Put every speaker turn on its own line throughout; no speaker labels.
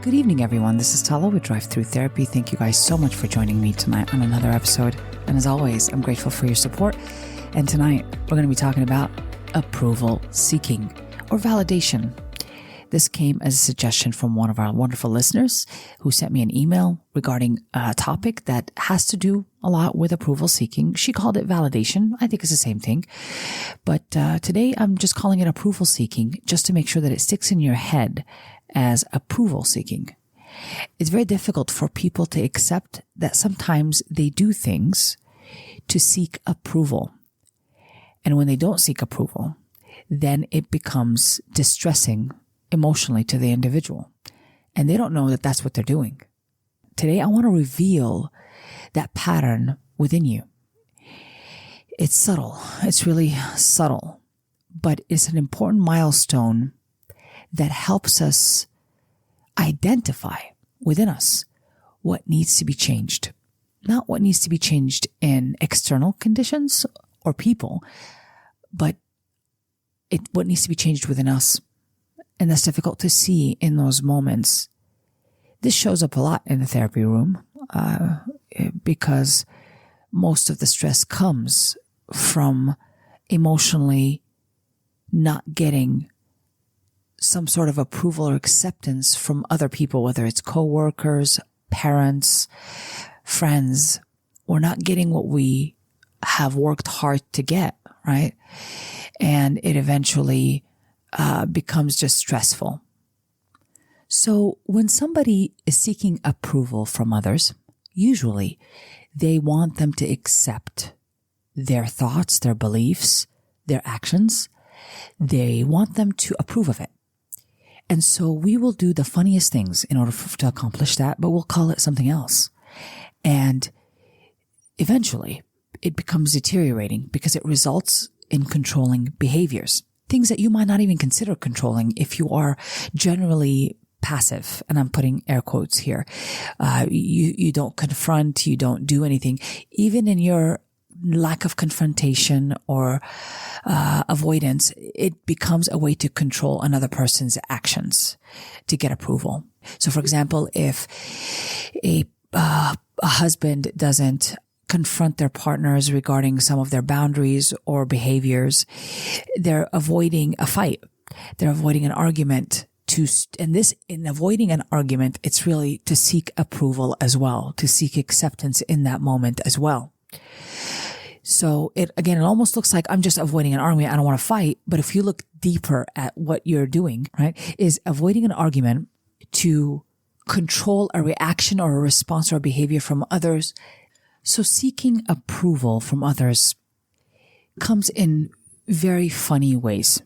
Good evening, everyone. This is Tala with Drive-thru Therapy. Thank you guys so much for joining me tonight on another episode. And as always, I'm grateful for your support. And tonight, we're going to be talking about approval seeking or validation. This came as a suggestion from one of our wonderful listeners who sent me an email regarding a topic that has to do a lot with approval seeking. She called it validation. I think it's the same thing. But today I'm just calling it approval seeking just to make sure that it sticks in your head as approval seeking. It's very difficult for people to accept that sometimes they do things to seek approval. And when they don't seek approval, then it becomes distressing emotionally to the individual. And they don't know that that's what they're doing. Today, I want to reveal that pattern within you. It's subtle. It's really subtle. But it's an important milestone that helps us identify within us what needs to be changed. Not what needs to be changed in external conditions or people, but what needs to be changed within us. And that's difficult to see in those moments. This shows up a lot in the therapy room because most of the stress comes from emotionally not getting some sort of approval or acceptance from other people, whether it's coworkers, parents, friends, or not getting what we have worked hard to get, right? And it eventually becomes just stressful. So when somebody is seeking approval from others, usually they want them to accept their thoughts, their beliefs, their actions. They want them to approve of it. And so we will do the funniest things in order to accomplish that, but we'll call it something else. And eventually it becomes deteriorating because it results in controlling behaviors. Things that you might not even consider controlling if you are generally passive. And I'm putting air quotes here. You don't confront, you don't do anything. Even in your lack of confrontation or avoidance, it becomes a way to control another person's actions to get approval. So for example, if a husband doesn't confront their partners regarding some of their boundaries or behaviors, they're avoiding a fight. They're avoiding an argument in avoiding an argument, it's really to seek approval as well, to seek acceptance in that moment as well. So it almost looks like I'm just avoiding an argument. I don't want to fight. But if you look deeper at what you're doing, right, is avoiding an argument to control a reaction or a response or a behavior from others. So seeking approval from others comes in very funny ways.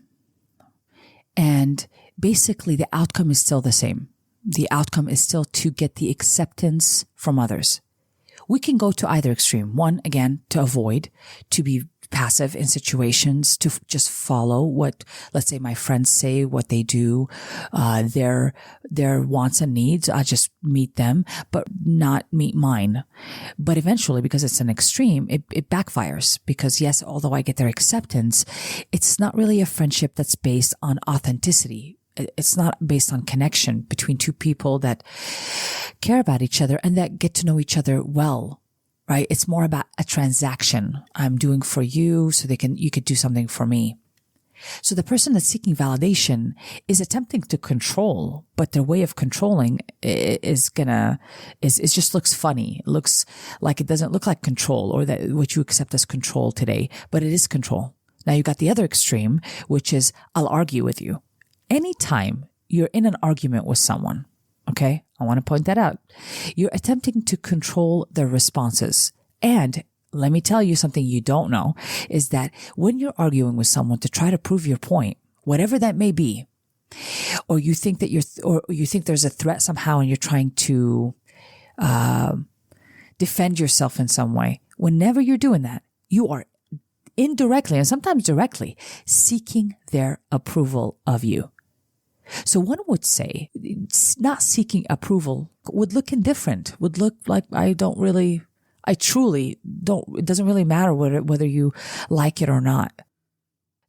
And basically the outcome is still the same. The outcome is still to get the acceptance from others. We can go to either extreme. One, again, to avoid, to be passive in situations, to just follow what, let's say, my friends say, what they do, their wants and needs. I just meet them, but not meet mine. But eventually, because it's an extreme, it backfires because yes, although I get their acceptance, it's not really a friendship that's based on authenticity. It's not based on connection between two people that care about each other and that get to know each other well, right? It's more about a transaction. I'm doing for you so you could do something for me. So the person that's seeking validation is attempting to control, but their way of controlling is just looks funny. It looks like it doesn't look like control or that what you accept as control today, but it is control. Now you got the other extreme, which is I'll argue with you. Anytime you're in an argument with someone, okay, I want to point that out. You're attempting to control their responses. And let me tell you something you don't know is that when you're arguing with someone to try to prove your point, whatever that may be, or you think that you think there's a threat somehow and you're trying to defend yourself in some way, whenever you're doing that, you are indirectly and sometimes directly seeking their approval of you. So one would say not seeking approval would look indifferent, would look like it doesn't really matter whether you like it or not.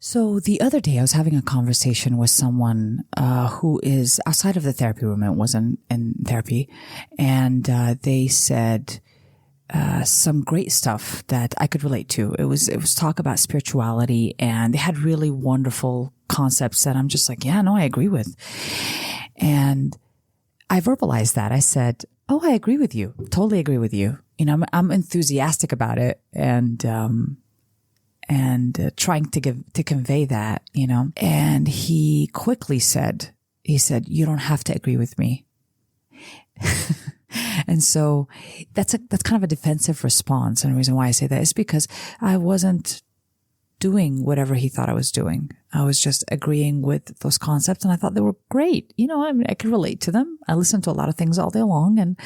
So the other day I was having a conversation with someone who is outside of the therapy room and was in therapy. And they said some great stuff that I could relate to. It was talk about spirituality, and they had really wonderful concepts that I'm just like, yeah, no, I agree with. And I verbalized that. I said, oh, I agree with you. Totally agree with you. You know, I'm enthusiastic about it, and trying to convey that, you know. And he quickly said, you don't have to agree with me. And so that's kind of a defensive response. And the reason why I say that is because I wasn't doing whatever he thought I was doing. I was just agreeing with those concepts, and I thought they were great. You know, I mean, I could relate to them. I listen to a lot of things all day long, and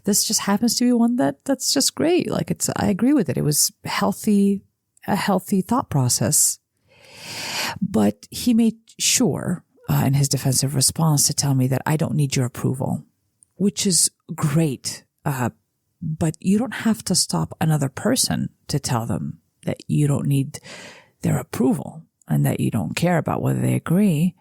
this just happens to be one that's just great. Like I agree with it. It was a healthy thought process. But he made sure in his defensive response to tell me that I don't need your approval, which is great. But you don't have to stop another person to tell them that you don't need their approval and that you don't care about whether they agree.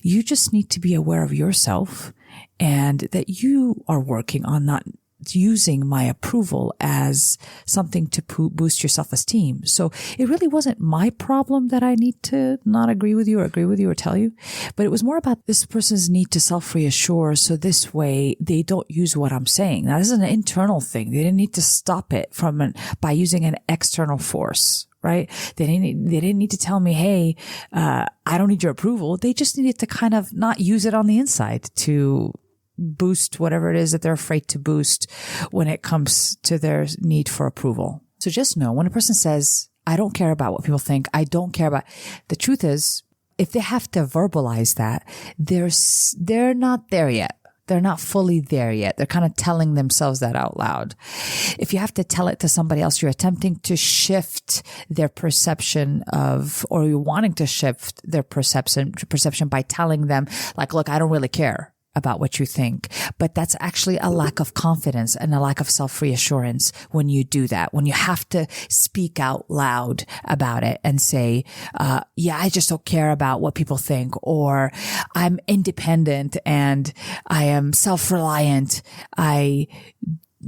You just need to be aware of yourself, and that you are working on not using my approval as something to boost your self-esteem. So it really wasn't my problem that I need to not agree with you or tell you, but it was more about this person's need to self-reassure. So this way they don't use what I'm saying. Now, this is an internal thing. They didn't need to stop it by using an external force, right? They didn't need to tell me, hey, I don't need your approval. They just needed to kind of not use it on the inside to boost whatever it is that they're afraid to boost when it comes to their need for approval. So just know, when a person says, I don't care about what people think, I don't care about, the truth is, if they have to verbalize that, they're not there yet. They're not fully there yet. They're kind of telling themselves that out loud. If you have to tell it to somebody else, you're attempting to shift their perception of, or you're wanting to shift their perception by telling them, like, look, I don't really care about what you think. But that's actually a lack of confidence and a lack of self-reassurance when you do that, when you have to speak out loud about it and say, yeah, I just don't care about what people think, or I'm independent and I am self-reliant. I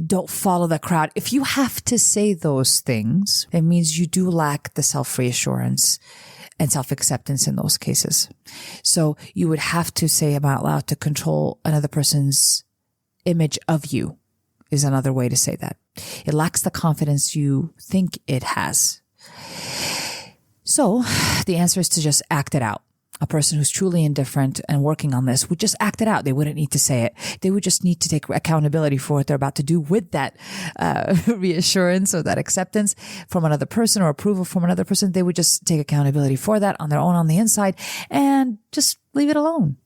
don't follow the crowd. If you have to say those things, it means you do lack the self-reassurance and self-acceptance in those cases. So you would have to say them out loud to control another person's image of you, is another way to say that. It lacks the confidence you think it has. So the answer is to just act it out. A person who's truly indifferent and working on this would just act it out. They wouldn't need to say it. They would just need to take accountability for what they're about to do with that reassurance or that acceptance from another person or approval from another person. They would just take accountability for that on their own on the inside and just leave it alone.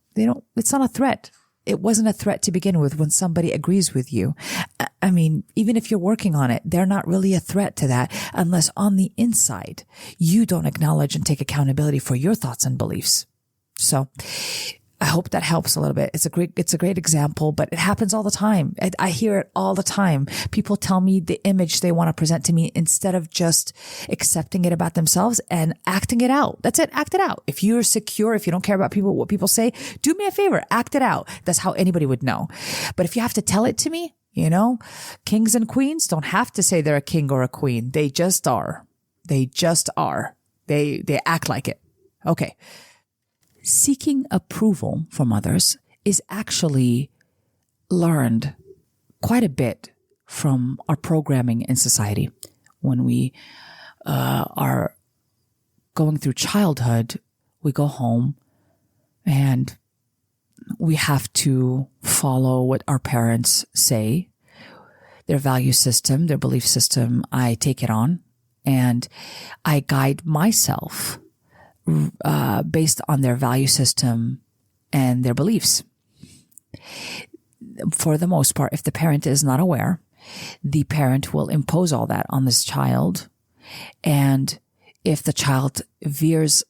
It's not a threat. It wasn't a threat to begin with when somebody agrees with you. I mean, even if you're working on it, they're not really a threat to that unless on the inside you don't acknowledge and take accountability for your thoughts and beliefs. So I hope that helps a little bit. It's a great example, but it happens all the time. I hear it all the time. People tell me the image they want to present to me instead of just accepting it about themselves and acting it out. That's it. Act it out. If you're secure, if you don't care about what people say, do me a favor, act it out. That's how anybody would know. But if you have to tell it to me, you know, kings and queens don't have to say they're a king or a queen. They just are. They just are. They act like it. Okay. Seeking approval from others is actually learned quite a bit from our programming in society. When we are going through childhood, we go home and we have to follow what our parents say, their value system, their belief system. I take it on and I guide myself based on their value system and their beliefs. For the most part, if the parent is not aware, the parent will impose all that on this child. And if the child veers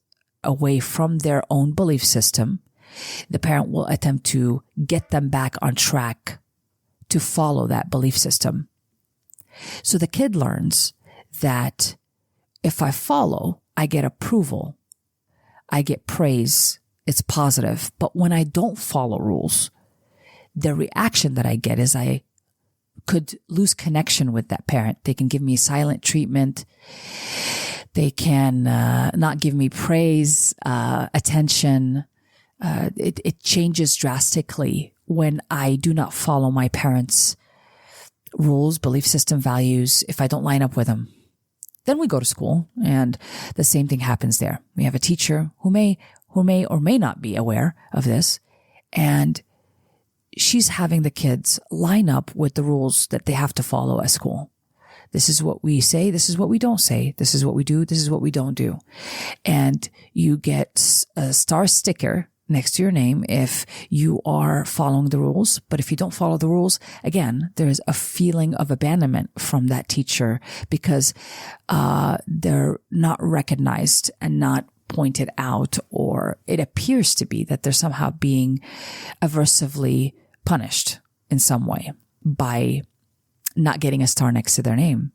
away from their own belief system, the parent will attempt to get them back on track to follow that belief system. So the kid learns that if I follow, I get approval. I get praise, it's positive. But when I don't follow rules, the reaction that I get is I could lose connection with that parent. They can give me silent treatment. They can not give me praise, attention. It changes drastically when I do not follow my parents' rules, belief system, values, if I don't line up with them. Then we go to school and the same thing happens there. We have a teacher who may or may not be aware of this, and she's having the kids line up with the rules that they have to follow at school. This is what we say. This is what we don't say. This is what we do. This is what we don't do. And you get a star sticker next to your name if you are following the rules. But if you don't follow the rules, again, there's a feeling of abandonment from that teacher because they're not recognized and not pointed out, or it appears to be that they're somehow being aversively punished in some way by not getting a star next to their name.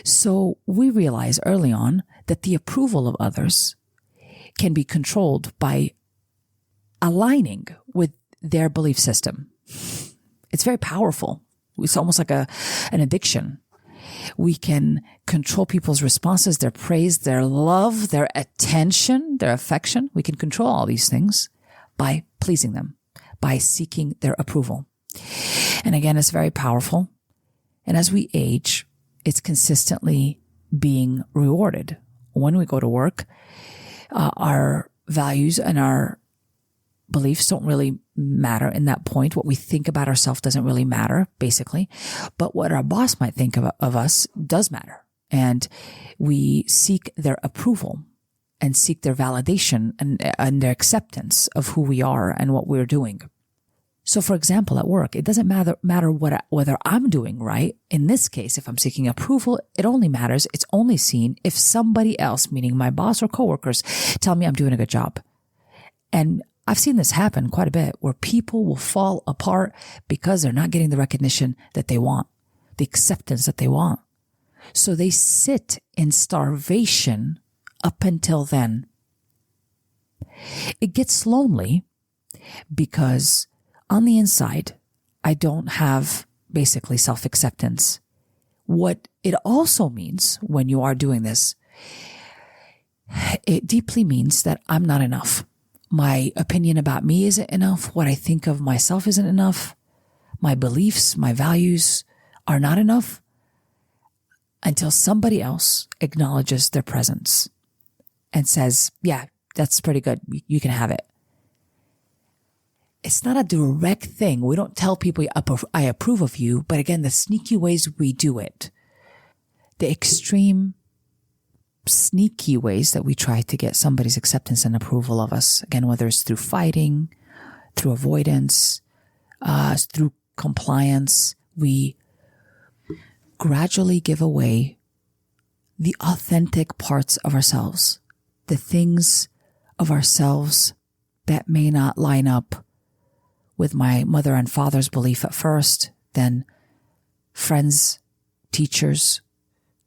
So we realize early on that the approval of others can be controlled by aligning with their belief system. It's very powerful. It's almost like an addiction. We can control people's responses, their praise, their love, their attention, their affection. We can control all these things by pleasing them, by seeking their approval. And again, it's very powerful. And as we age, it's consistently being rewarded. When we go to work, our values and our beliefs don't really matter in that point. What we think about ourselves doesn't really matter, basically. But what our boss might think of us does matter. And we seek their approval and seek their validation and their acceptance of who we are and what we're doing. So, for example, at work, it doesn't matter whether I'm doing right. In this case, if I'm seeking approval, it only matters. It's only seen if somebody else, meaning my boss or coworkers, tell me I'm doing a good job. And I've seen this happen quite a bit where people will fall apart because they're not getting the recognition that they want, the acceptance that they want. So they sit in starvation up until then. It gets lonely because on the inside, I don't have basically self-acceptance. What it also means when you are doing this, it deeply means that I'm not enough. My opinion about me isn't enough. What I think of myself isn't enough. My beliefs, my values are not enough until somebody else acknowledges their presence and says, yeah, that's pretty good. You can have it. It's not a direct thing. We don't tell people I approve of you, but again, the sneaky ways we do it, the extreme sneaky ways that we try to get somebody's acceptance and approval of us, again, whether it's through fighting, through avoidance, through compliance, we gradually give away the authentic parts of ourselves, the things of ourselves that may not line up with my mother and father's belief at first, then friends, teachers,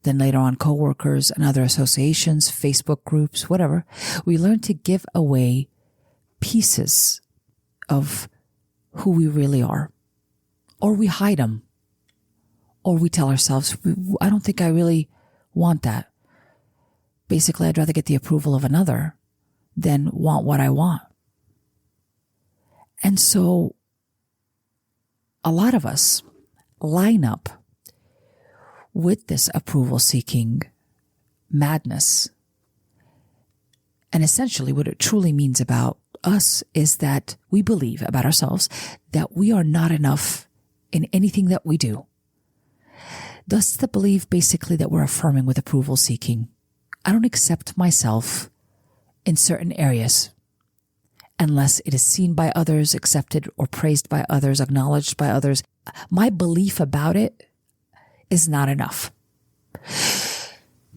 then later on coworkers and other associations, Facebook groups, whatever. We learn to give away pieces of who we really are, or we hide them, or we tell ourselves, I don't think I really want that. Basically, I'd rather get the approval of another than want what I want. And so a lot of us line up with this approval-seeking madness. And essentially what it truly means about us is that we believe about ourselves that we are not enough in anything that we do. Thus the belief basically that we're affirming with approval-seeking. I don't accept myself in certain areas unless it is seen by others, accepted or praised by others, acknowledged by others. My belief about it is not enough.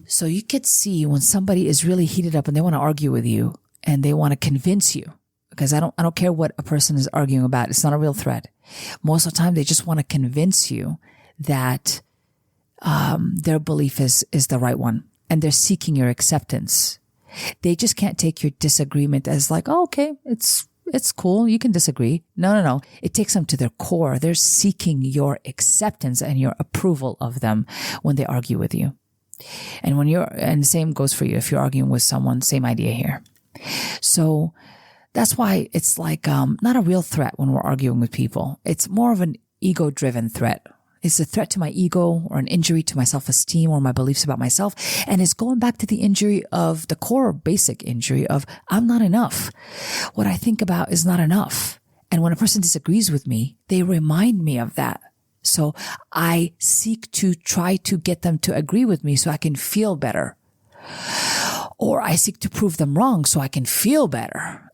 So you could see when somebody is really heated up and they want to argue with you and they want to convince you, because I don't care what a person is arguing about. It's not a real threat. Most of the time, they just want to convince you that their belief is the right one, and they're seeking your acceptance. They just can't take your disagreement as like, oh, okay, it's cool. You can disagree. No. It takes them to their core. They're seeking your acceptance and your approval of them when they argue with you. And and the same goes for you. If you're arguing with someone, same idea here. So that's why it's like, not a real threat when we're arguing with people. It's more of an ego-driven threat. It's a threat to my ego or an injury to my self-esteem or my beliefs about myself. And it's going back to the injury of the core basic injury of I'm not enough. What I think about is not enough. And when a person disagrees with me, they remind me of that. So I seek to try to get them to agree with me so I can feel better. Or I seek to prove them wrong so I can feel better.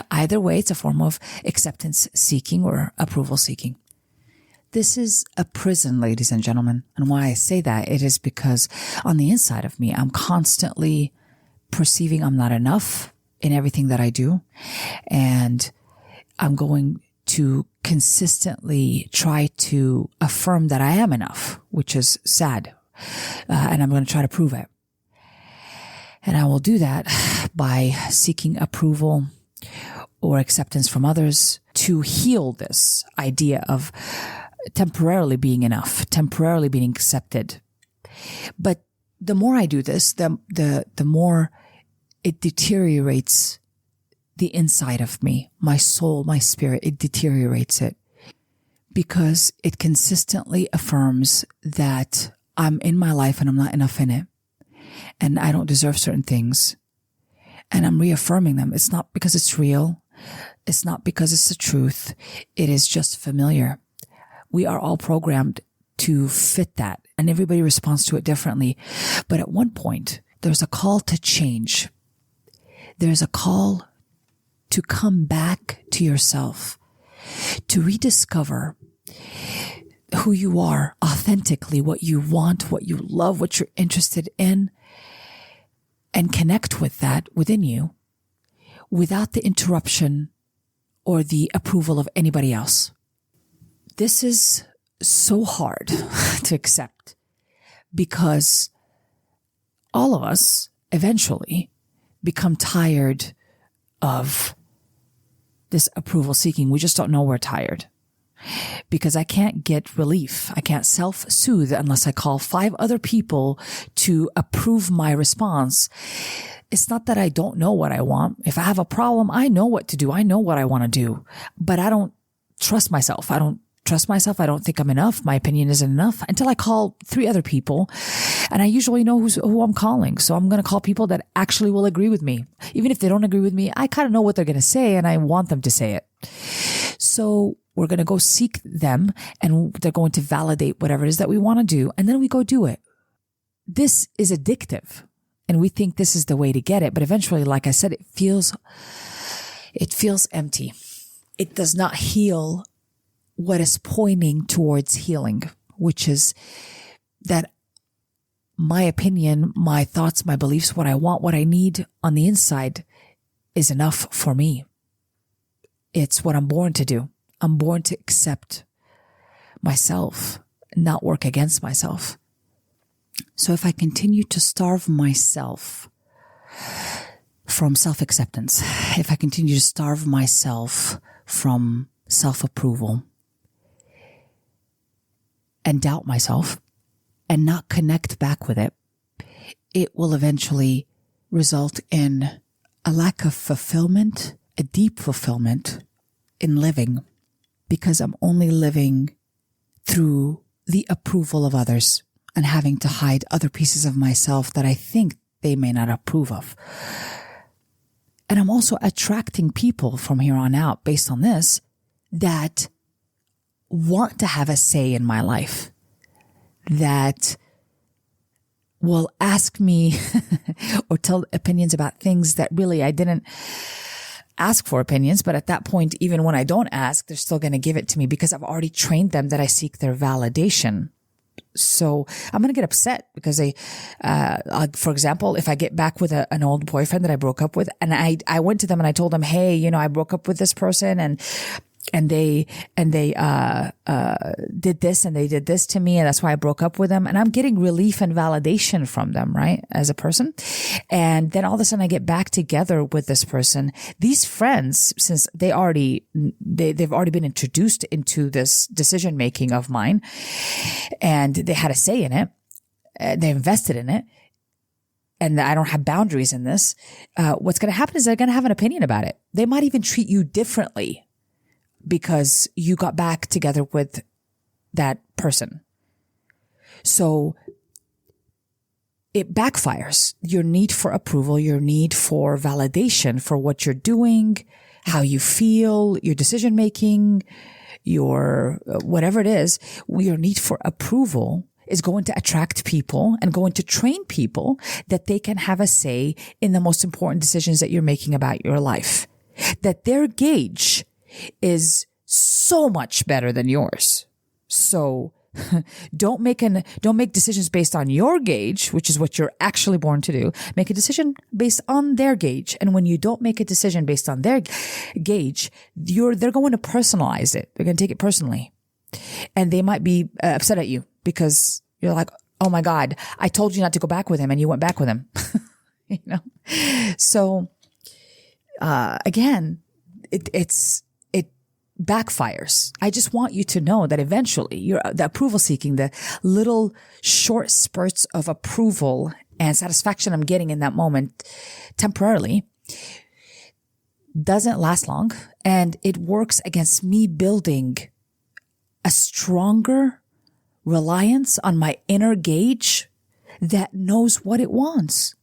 Either way, it's a form of acceptance seeking or approval seeking. This is a prison, ladies and gentlemen. And why I say that, it is because on the inside of me, I'm constantly perceiving I'm not enough in everything that I do. And I'm going to consistently try to affirm that I am enough, which is sad. And I'm going to try to prove it. And I will do that by seeking approval or acceptance from others to heal this idea of temporarily being enough, temporarily being accepted. But the more I do this, the more it deteriorates the inside of me, my soul, my spirit, it deteriorates it because it consistently affirms that I'm in my life and I'm not enough in it. And I don't deserve certain things. And I'm reaffirming them. It's not because it's real. It's not because it's the truth. It is just familiar. We are all programmed to fit that, and everybody responds to it differently. But at one point, there's a call to change. There's a call to come back to yourself, to rediscover who you are authentically, what you want, what you love, what you're interested in, and connect with that within you without the interruption or the approval of anybody else. This is so hard to accept because all of us eventually become tired of this approval seeking. We just don't know we're tired because I can't get relief. I can't self-soothe unless I call 5 other people to approve my response. It's not that I don't know what I want. If I have a problem, I know what to do. I know what I want to do, but I don't trust myself. I don't think I'm enough. My opinion isn't enough until I call 3 other people. And I usually know who I'm calling. So I'm going to call people that actually will agree with me. Even if they don't agree with me, I kind of know what they're going to say and I want them to say it. So we're going to go seek them and they're going to validate whatever it is that we want to do. And then we go do it. This is addictive. And we think this is the way to get it. But eventually, like I said, it feels empty. It does not heal what is pointing towards healing, which is that my opinion, my thoughts, my beliefs, what I want, what I need on the inside is enough for me. It's what I'm born to do. I'm born to accept myself, not work against myself. So if I continue to starve myself from self-acceptance, if I continue to starve myself from self-approval and doubt myself and not connect back with it, it will eventually result in a lack of fulfillment, a deep fulfillment in living, because I'm only living through the approval of others and having to hide other pieces of myself that I think they may not approve of. And I'm also attracting people from here on out based on this that want to have a say in my life, that will ask me or tell opinions about things that really I didn't ask for opinions. But at that point, even when I don't ask, they're still going to give it to me because I've already trained them that I seek their validation. So I'm going to get upset because for example, if I get back with an old boyfriend that I broke up with and I went to them and I told them, hey, I broke up with this person and and they did this and they did this to me, and that's why I broke up with them. And I'm getting relief and validation from them, right, as a person. And then all of a sudden I get back together with this person. These friends, since they've already been introduced into this decision making of mine, and they had a say in it, they invested in it, and I don't have boundaries in this, what's going to happen is they're going to have an opinion about it. They might even treat you differently because you got back together with that person. So it backfires. Your need for approval, your need for validation for what you're doing, how you feel, your decision making, your whatever it is, your need for approval is going to attract people and going to train people that they can have a say in the most important decisions that you're making about your life. That their gauge is so much better than yours. So don't make decisions based on your gauge, which is what you're actually born to do. Make a decision based on their gauge. And when you don't make a decision based on their gauge, they're going to personalize it. They're going to take it personally. And they might be upset at you because you're like, oh my God, I told you not to go back with him and you went back with him. You know? So, again, it backfires. I just want you to know that eventually the approval seeking, the little short spurts of approval and satisfaction I'm getting in that moment temporarily doesn't last long. And it works against me building a stronger reliance on my inner gauge that knows what it wants,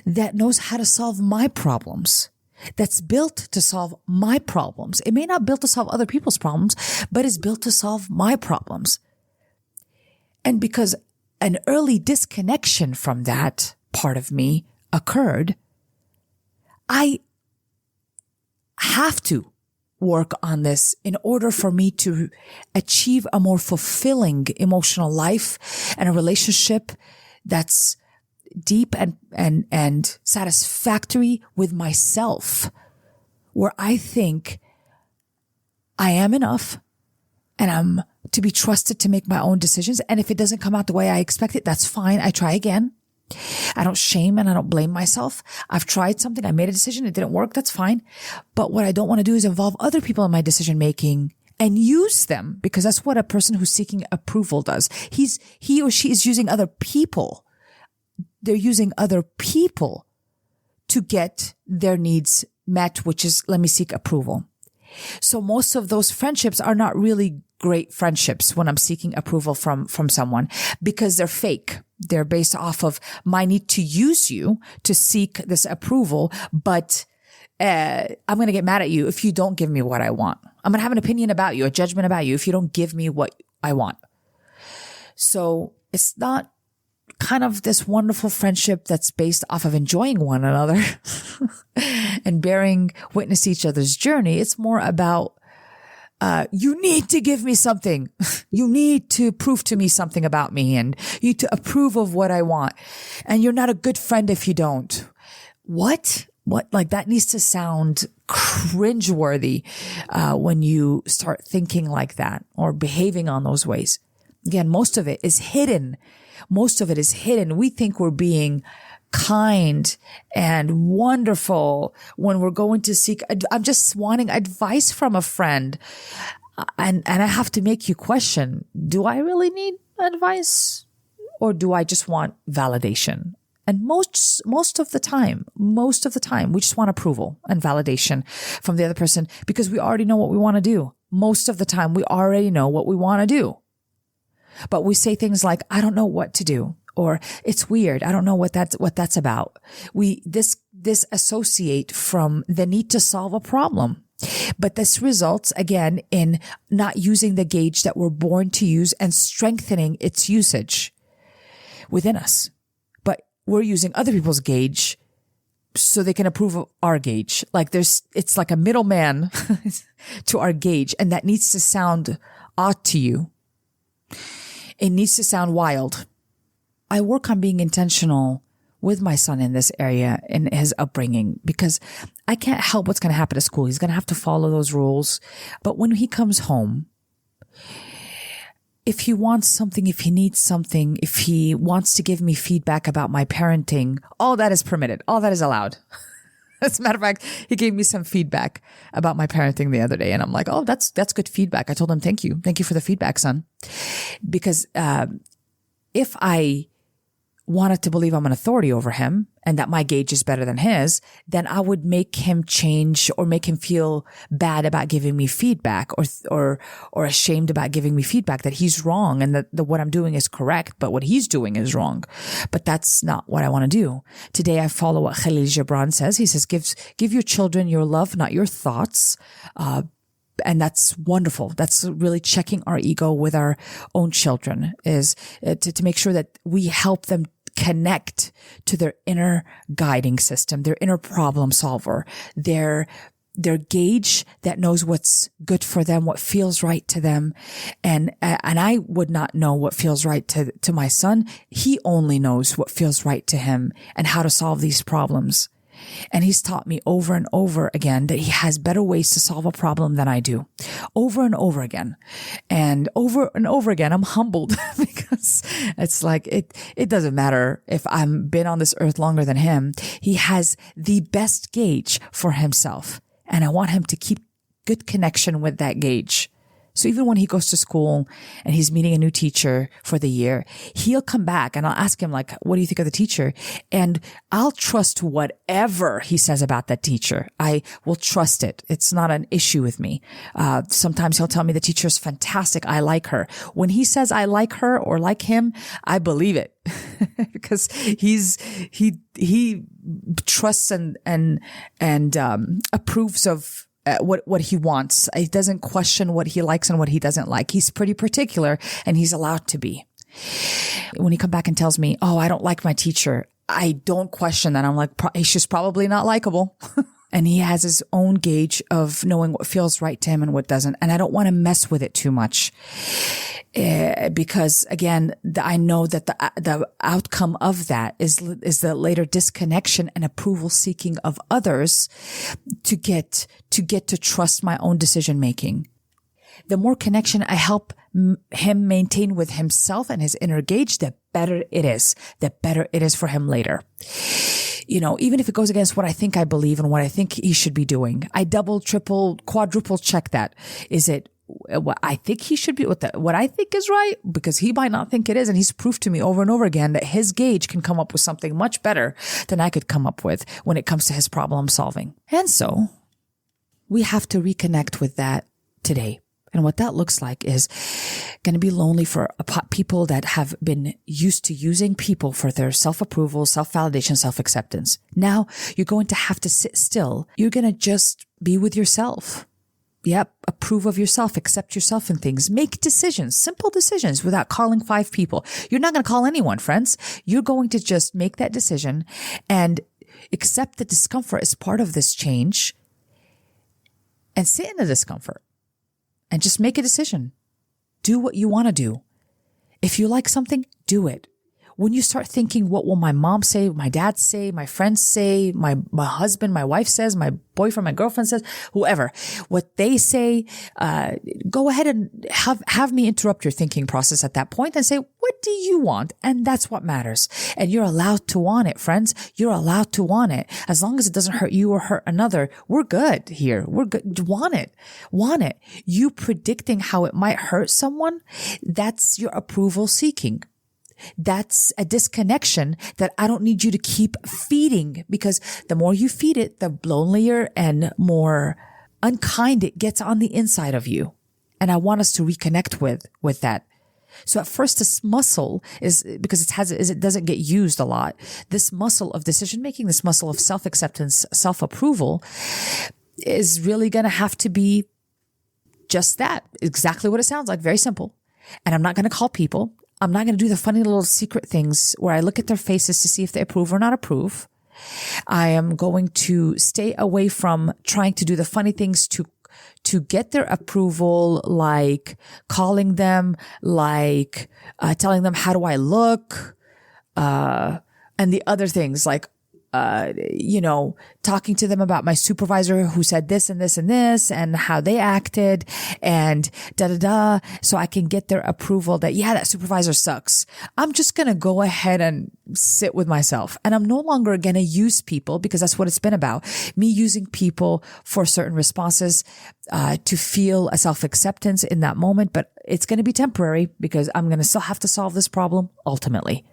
that knows how to solve my problems, that's built to solve my problems. It may not built to solve other people's problems, but is built to solve my problems. And because an early disconnection from that part of me occurred, I have to work on this in order for me to achieve a more fulfilling emotional life and a relationship that's deep and satisfactory with myself, where I think I am enough and I'm to be trusted to make my own decisions. And if it doesn't come out the way I expect it, that's fine. I try again. I don't shame and I don't blame myself. I've tried something. I made a decision. It didn't work. That's fine. But what I don't want to do is involve other people in my decision making and use them, because that's what a person who's seeking approval does. He or she is using other people. They're using other people to get their needs met, which is, let me seek approval. So most of those friendships are not really great friendships when I'm seeking approval from someone, because they're fake. They're based off of my need to use you to seek this approval. But I'm going to get mad at you if you don't give me what I want. I'm going to have an opinion about you, a judgment about you if you don't give me what I want. So it's not kind of this wonderful friendship that's based off of enjoying one another and bearing witness to each other's journey. It's more about, you need to give me something. You need to prove to me something about me, and you need to approve of what I want. And you're not a good friend if you don't. What? Like, that needs to sound cringeworthy, when you start thinking like that or behaving on those ways. Again, most of it is hidden. We think we're being kind and wonderful when we're going to seek. I'm just wanting advice from a friend. And I have to make you question, do I really need advice, or do I just want validation? And most of the time, we just want approval and validation from the other person, because we already know what we want to do. Most of the time, we already know what we want to do. But we say things like, I don't know what to do, or it's weird. I don't know what that's about. We disassociate from the need to solve a problem. But this results, again, in not using the gauge that we're born to use and strengthening its usage within us. But we're using other people's gauge so they can approve of our gauge. It's like a middleman to our gauge, and that needs to sound odd to you. It needs to sound wild. I work on being intentional with my son in this area, in his upbringing, because I can't help what's going to happen at school. He's going to have to follow those rules. But when he comes home, if he wants something, if he needs something, if he wants to give me feedback about my parenting, all that is permitted. All that is allowed. As a matter of fact, he gave me some feedback about my parenting the other day. And I'm like, oh, that's good feedback. I told him, thank you. Thank you for the feedback, son. Because if I wanted to believe I'm an authority over him and that my gauge is better than his, then I would make him change or make him feel bad about giving me feedback or ashamed about giving me feedback that he's wrong and that what I'm doing is correct, but what he's doing is wrong. But that's not what I want to do. Today I follow what Khalil Gibran says. He says, give your children your love, not your thoughts. And that's wonderful. That's really checking our ego with our own children, is to make sure that we help them connect to their inner guiding system, their inner problem solver, their gauge that knows what's good for them, what feels right to them. And I would not know what feels right to my son. He only knows what feels right to him and how to solve these problems. And he's taught me over and over again that he has better ways to solve a problem than I do. Over and over again. And over again, I'm humbled because it's like, it doesn't matter if I'm been on this earth longer than him. He has the best gauge for himself. And I want him to keep good connection with that gauge. So even when he goes to school and he's meeting a new teacher for the year, he'll come back and I'll ask him, like, what do you think of the teacher? And I'll trust whatever he says about that teacher. I will trust it. It's not an issue with me. Sometimes he'll tell me the teacher's fantastic. I like her. When he says I like her or like him, I believe it because he trusts and approves of what he wants. He doesn't question what he likes and what he doesn't like. He's pretty particular and he's allowed to be. When he comes back and tells me, oh, I don't like my teacher, I don't question that. I'm like, she's probably not likable. And he has his own gauge of knowing what feels right to him and what doesn't. And I don't want to mess with it too much. Because again, I know that the outcome of that is the later disconnection and approval seeking of others to get to trust my own decision making. The more connection I help him maintain with himself and his inner gauge, the better it is. The better it is for him later. You know, even if it goes against what I think I believe and what I think he should be doing, I double, triple, quadruple check that. Is it what I think he should be, what I think is right? Because he might not think it is. And he's proved to me over and over again that his gauge can come up with something much better than I could come up with when it comes to his problem solving. And so we have to reconnect with that today. And what that looks like is going to be lonely for people that have been used to using people for their self-approval, self-validation, self-acceptance. Now you're going to have to sit still. You're going to just be with yourself. Yep. Approve of yourself, accept yourself in things, make decisions, simple decisions without calling 5 people. You're not going to call anyone, friends. You're going to just make that decision and accept the discomfort as part of this change and sit in the discomfort. And just make a decision. Do what you want to do. If you like something, do it. When you start thinking, what will my mom say, my dad say, my friends say, my husband, my wife says, my boyfriend, my girlfriend says, whoever, what they say, go ahead and have me interrupt your thinking process at that point and say, what do you want? And that's what matters. And you're allowed to want it, friends. You're allowed to want it. As long as it doesn't hurt you or hurt another, we're good here. We're good. Want it. Want it. You predicting how it might hurt someone, that's your approval seeking. That's a disconnection that I don't need you to keep feeding, because the more you feed it, the lonelier and more unkind it gets on the inside of you. And I want us to reconnect with that. So at first, this muscle is, because it doesn't get used a lot. This muscle of decision making, this muscle of self-acceptance, self-approval is really going to have to be just that. Exactly what it sounds like. Very simple. And I'm not going to call people. I'm not going to do the funny little secret things where I look at their faces to see if they approve or not approve. I am going to stay away from trying to do the funny things to get their approval, like calling them, like telling them, how do I look? And the other things like talking to them about my supervisor who said this and this and this and how they acted and so I can get their approval that, yeah, that supervisor sucks. I'm just going to go ahead and sit with myself. And I'm no longer going to use people, because that's what it's been about. Me using people for certain responses, to feel a self-acceptance in that moment. But it's going to be temporary, because I'm going to still have to solve this problem ultimately.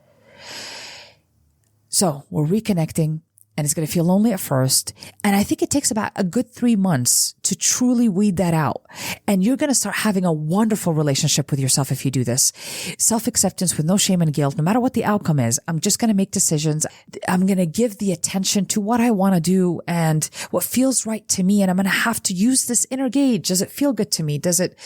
So we're reconnecting, and it's going to feel lonely at first. And I think it takes about a good 3 months to truly weed that out. And you're going to start having a wonderful relationship with yourself if you do this. Self-acceptance with no shame and guilt, no matter what the outcome is. I'm just going to make decisions. I'm going to give the attention to what I want to do and what feels right to me. And I'm going to have to use this inner gauge. Does it feel good to me? Does it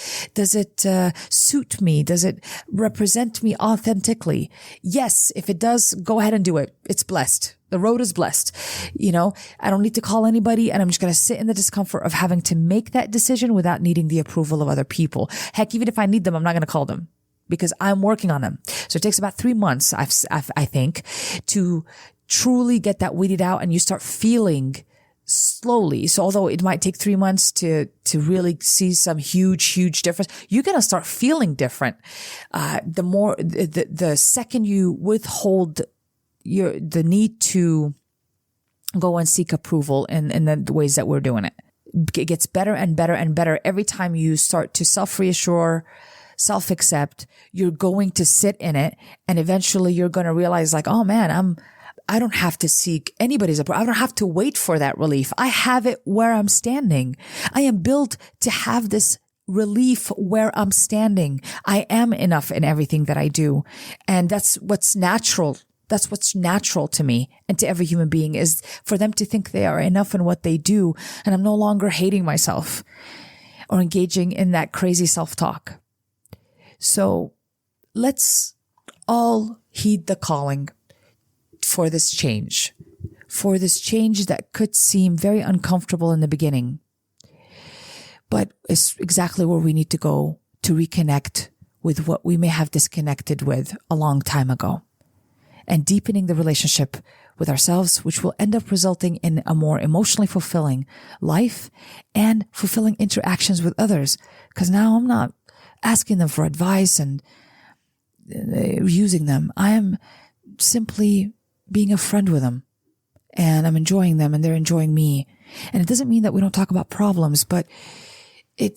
suit me? Does it represent me authentically? Yes. If it does, go ahead and do it. It's blessed. The road is blessed. I don't need to call anybody, and I'm just going to sit in the discomfort of having to make that decision without needing the approval of other people. Heck, even if I need them, I'm not going to call them, because I'm working on them. So it takes about 3 months, I think, to truly get that weeded out, and you start feeling slowly. So although it might take 3 months to really see some huge difference, you're going to start feeling different. The second you withhold the need to go and seek approval in the ways that we're doing it. It gets better and better and better. Every time you start to self-reassure, self-accept, you're going to sit in it, and eventually you're going to realize, like, oh man, I don't have to seek anybody's approval. I don't have to wait for that relief. I have it where I'm standing. I am built to have this relief where I'm standing. I am enough in everything that I do. And that's what's natural. That's what's natural to me and to every human being, is for them to think they are enough in what they do. And I'm no longer hating myself or engaging in that crazy self-talk. So let's all heed the calling for this change that could seem very uncomfortable in the beginning, but it's exactly where we need to go to reconnect with what we may have disconnected with a long time ago, and deepening the relationship with ourselves, which will end up resulting in a more emotionally fulfilling life and fulfilling interactions with others. Because now I'm not asking them for advice and using them. I am simply being a friend with them, and I'm enjoying them and they're enjoying me. And it doesn't mean that we don't talk about problems, but it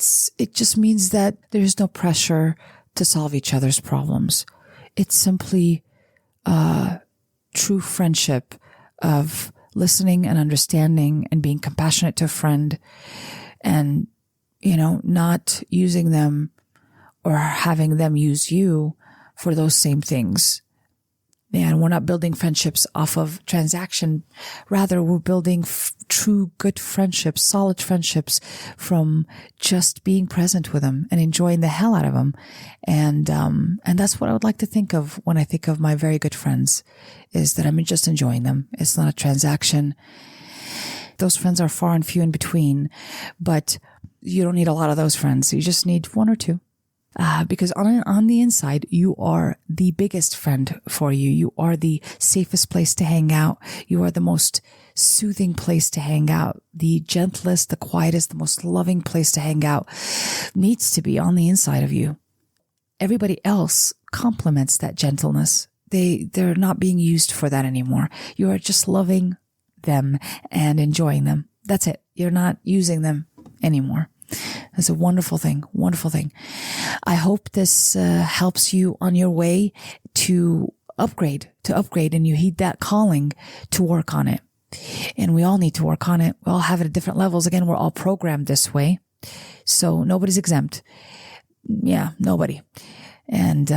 just means that there's no pressure to solve each other's problems. It's simply true friendship of listening and understanding and being compassionate to a friend, and, not using them or having them use you for those same things. And we're not building friendships off of transaction. Rather, we're building true good friendships, solid friendships from just being present with them and enjoying the hell out of them. And that's what I would like to think of when I think of my very good friends, is that I'm just enjoying them. It's not a transaction. Those friends are far and few in between, but you don't need a lot of those friends. You just need one or two. Because on the inside, you are the biggest friend for you. You are the safest place to hang out. You are the most soothing place to hang out. The gentlest, the quietest, the most loving place to hang out needs to be on the inside of you. Everybody else complements that gentleness. They're not being used for that anymore. You are just loving them and enjoying them. That's it. You're not using them anymore. That's a wonderful thing. Wonderful thing. I hope this helps you on your way to upgrade, and you heed that calling to work on it. And we all need to work on it. We all have it at different levels. Again, we're all programmed this way. So nobody's exempt. Yeah, nobody. And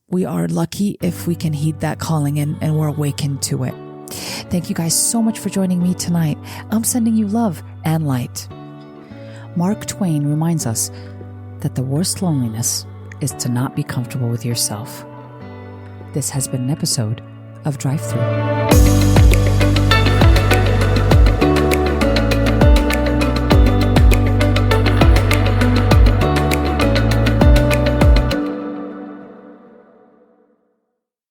we are lucky if we can heed that calling and we're awakened to it. Thank you guys so much for joining me tonight. I'm sending you love and light. Mark Twain reminds us that the worst loneliness is to not be comfortable with yourself. This has been an episode of Drive-thru.